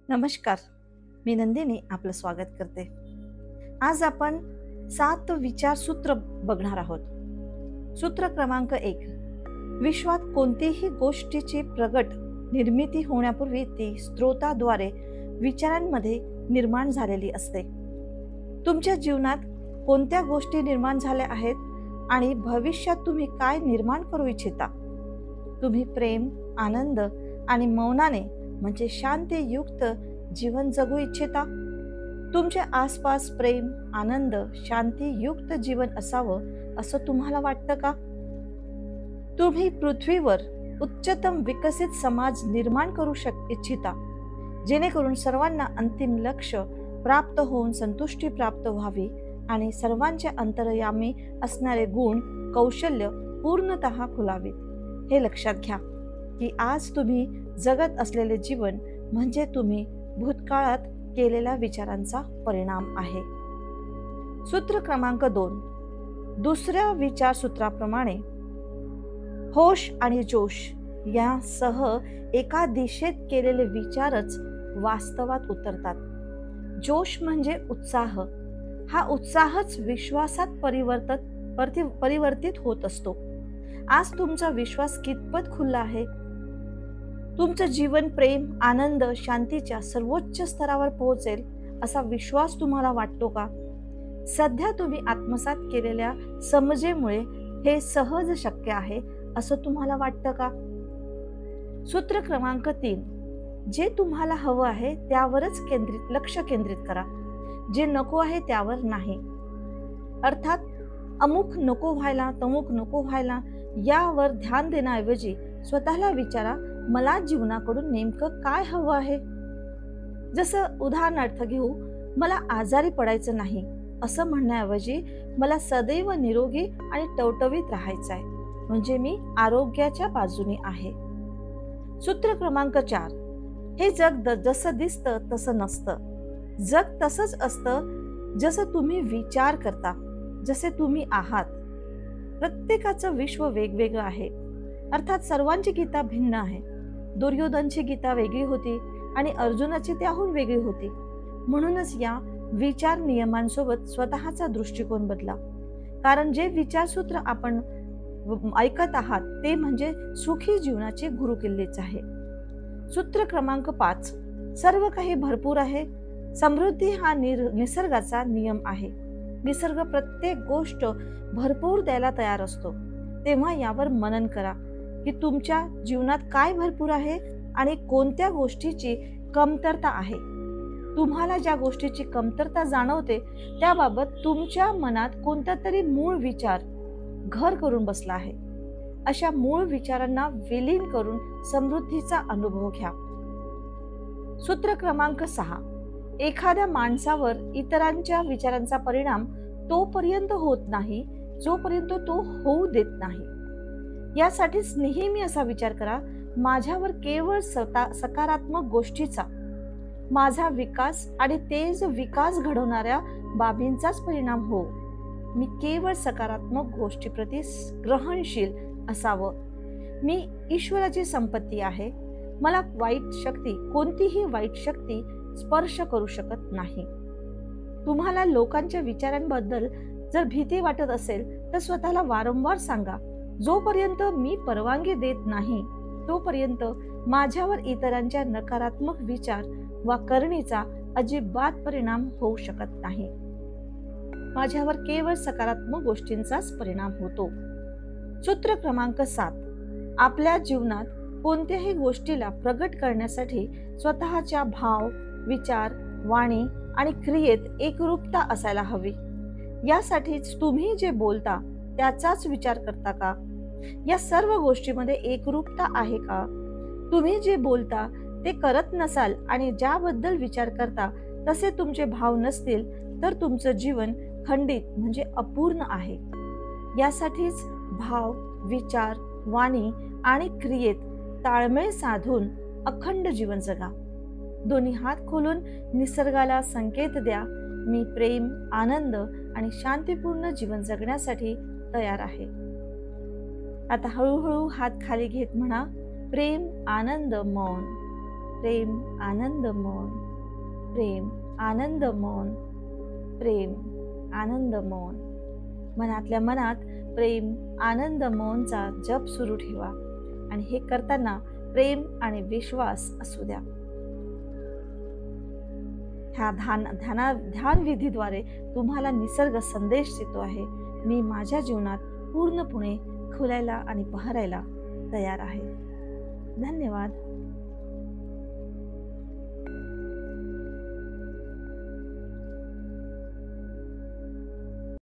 नमस्कार. मी नंदिनी आपलं स्वागत करते. आज आपण 7 विचार सूत्र बघणार आहोत. सूत्र क्रमांक 1. विश्वात कोणतीही गोष्टीची प्रगट निर्मिती होण्यापूर्वी ती स्रोताद्वारे विचारांमध्ये निर्माण झालेली असते. तुमच्या जीवनात कोणत्या गोष्टी निर्माण झाल्या आहेत आणि भविष्यात तुम्ही काय निर्माण करू इच्छिता? तुम्ही प्रेम, आनंद आणि मौनाने म्हणजे शांतीयुक्त जीवन जगू इच्छिता? तुमच्या आसपास प्रेम, आनंद, शांतीयुक्त जीवन असावं असं तुम्हाला वाटतं का? तुम्ही पृथ्वीवर उच्चतम विकसित समाज निर्माण करू इच्छिता, जेणेकरून सर्वांना अंतिम लक्ष्य प्राप्त होऊन संतुष्टी प्राप्त व्हावी आणि सर्वांच्या अंतर्यामी असणारे गुण, कौशल्य पूर्णतः खुलावेत. हे लक्षात घ्या की आज तुम्ही जगत असलेले जीवन म्हणजे तुम्ही भूतकाळात केलेल्या विचारांचा परिणाम आहे. सूत्र क्रमांक 2. दुसऱ्या विचार सूत्राप्रमाणे होश आणि जोश यासह एका दिशेत केलेले विचारच वास्तवात उतरतात. जोश म्हणजे उत्साह. हा उत्साहच विश्वासात परिवर्तित होत असतो. आज तुमचा विश्वास कितपत खुला आहे? तुमचं जीवन प्रेम, आनंद, शांतीच्या सर्वोच्च स्तरावर पोहोचेल असा विश्वास तुम्हाला वाटतो का? सध्या तुम्ही आत्मसात केलेल्या समजेमुळे हे सहज शक्य आहे असं तुम्हाला वाटतं का? सूत्र क्रमांक 3. जे तुम्हाला हवं आहे त्यावरच लक्ष केंद्रित करा. जे नको आहे त्यावर नाही. अर्थात अमुक नको व्हायला, तमुक नको व्हायला यावर ध्यान देण्याऐवजी स्वतःला विचारा, मला जीवनाकडून नेमकं काय हवं आहे? जसं उदाहरणार्थ घेऊ, मला आजारी पडायचं नाही असं म्हणण्याऐवजी मला सदैव निरोगी आणि टवटवीत राहायचं आहे, म्हणजे मी आरोग्याच्या बाजूने आहे. सूत्र क्रमांक 4. हे जग जसं दिसतं तसं नसतं. जग तसंच असतं जसं तुम्ही विचार करता, जसे तुम्ही आहात. प्रत्येकाचं विश्व वेगवेगळं आहे. अर्थात सर्वांची गीता भिन्न आहे. दुर्योधनची गीता वेगळी होती आणि अर्जुनाची त्याहून वेगळी होती. म्हणूनच या विचार नियमांसोबत स्वतःचा दृष्टिकोन बदला. कारण जे विचारसूत्र आपण ऐकत आहात ते म्हणजे सुखी जीवनाची गुरुकिल्लीच आहे. सूत्र क्रमांक 5. सर्व काही भरपूर आहे. समृद्धी हा निसर्गाचा नियम आहे. निसर्ग प्रत्येक गोष्ट भरपूर द्यायला तयार असतो. तेव्हा यावर मनन करा की तुमच्या जीवनात काय भरपूर आहे आणि कोणत्या गोष्टीची कमतरता आहे. तुम्हाला ज्या गोष्टीची कमतरता जाणवते त्याबाबत तुमच्या मनात कोणता तरी मूळ विचार घर करून बसला आहे. अशा मूळ विचारांना विलीन करून समृद्धीचा अनुभव घ्या. सूत्र क्रमांक 6. एखाद्या माणसावर इतरांच्या विचारांचा परिणाम तोपर्यंत होत नाही जोपर्यंत तो होऊ देत नाही. यासाठीच नेहमी असा विचार करा, माझ्यावर केवळ सकारात्मक गोष्टीचा, माझा विकास आणि तेज विकास घडवणाऱ्या बाबींचाच परिणाम हो. मी केवळ सकारात्मक गोष्टीप्रती ग्रहणशील असावं. मी ईश्वराची संपत्ती आहे. मला कोणतीही वाईट शक्ती स्पर्श करू शकत नाही. तुम्हाला लोकांच्या विचारांबद्दल जर भीती वाटत असेल तर स्वतःला वारंवार सांगा, जोपर्यंत मी परवानगी देत नाही तोपर्यंत माझ्यावर इतरांच्या नकारात्मक विचार वा करणीचा अजिबात परिणाम होऊ शकत नाही. माझ्यावर केवळ सकारात्मक गोष्टींचाच परिणाम होतो. सूत्र क्रमांक 7. आपल्या जीवनात कोणत्याही गोष्टीला प्रगट करण्यासाठी स्वतःच्या भाव, विचार, वाणी आणि क्रियेत एकरूपता असायला हवी. यासाठीच तुम्ही जे बोलता त्याचाच विचार करता का? या सर्व गोष्टीमध्ये एकरूपता आहे का? तुम्ही जे बोलता ते करत नसाल आणि ज्याबद्दल विचार करता तसे तुमचे भाव नसतील तर तुमचं जीवन खंडित म्हणजे अपूर्ण आहे. यासाठीच भाव, विचार, वाणी आणि क्रियेत ताळमेळ साधून अखंड जीवन जगा. दोन्ही हात खोलून निसर्गाला संकेत द्या, मी प्रेम, आनंद आणि शांतीपूर्ण जीवन जगण्यासाठी तयार आहे. आता हळूहळू हात खाली घेत म्हणा, प्रेम, आनंद, मौन. प्रेम आनंद मौन, प्रेम आनंद मौन, प्रेम आनंद मौन. मनातल्या मनात प्रेम आनंद मौनचा जप सुरू ठेवा आणि हे करताना प्रेम आणि विश्वास असू द्या. ह्या ध्यान विधीद्वारे तुम्हाला निसर्ग संदेश देतो आहे, मी माझ्या जीवनात पूर्णपणे खुलायला आणि बहरायला तयार आहे. धन्यवाद.